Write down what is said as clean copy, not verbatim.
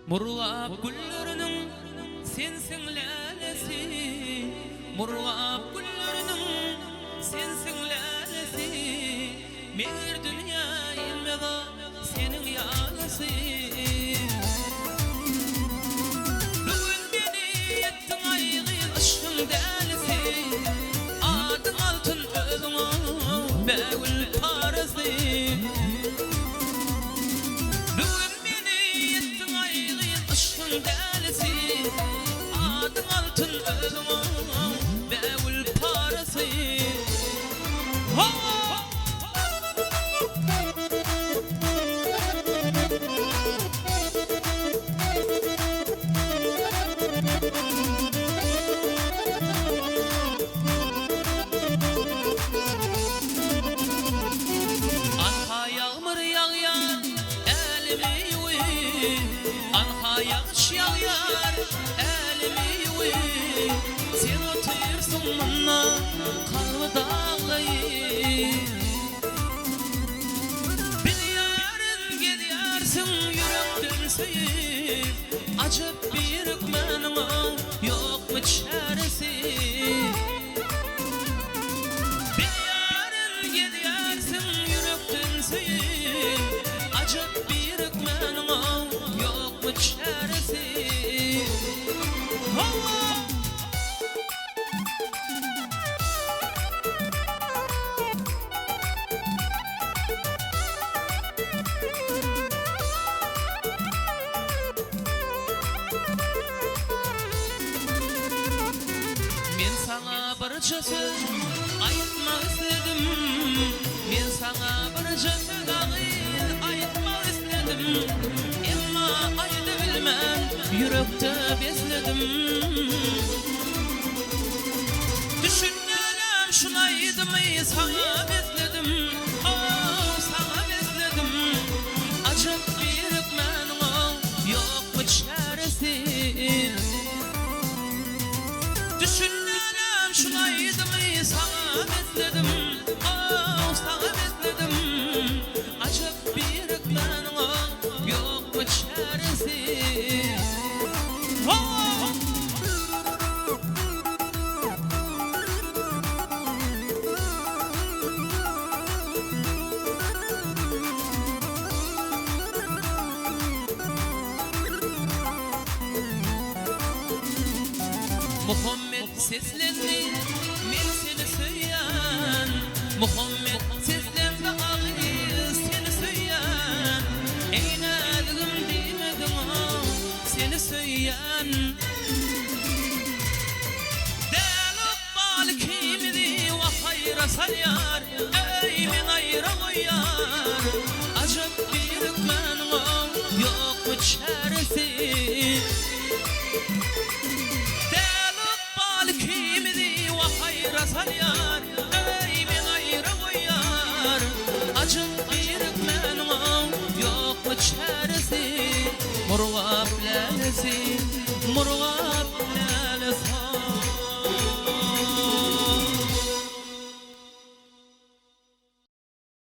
Murwap gullarının sensin lalesi, Murwap gullarının sensin lalesi, Meğer dünya ilmeda senin yalası. Bugün beni ettin aygın aşkın delisi, adın altın özüne begül parası. Delisi, adın altın özüme begül parası. Anha yağmur yağyar elimi yuy, Anha yağış yağyar elimi yuy, Sen otursun bana kalbi dağlayır. Biliyorsun gidiyorsun yürekten söyüp, Acıp bir hükmenine yok mu çaresi? Biliyorsun gidiyorsun yürekten söyüp, Acıp bir hükmenine yok mu çaresi? Men sana barca söz aytmak istedim, Men sana barca söz aytmak istedim, Emma ayda bilmem yürekte besledim. Düşünelim şunaydı mı sana besledim, oh sana besledim. Acıp bir hükmenine yok mu çaresi? Düşünelim şunaydı mı sana besledim, oh sana besledim. Acıp bir hükmenine yok mu çaresi? Muhammed seslendi, men seni söyleyen, Muhammed seslendi, ağır seni söyleyen, Eynadım demedim seni söyleyen. Delik bal kimdi ve hayra salyar, Ey men ayra koyar, Acıp bir hükmenine yok mu çaresi? Salyar, ey men ayra koyar, Acıp bir hükmenine yok mu çaresi? Murwap lalesi, Murwap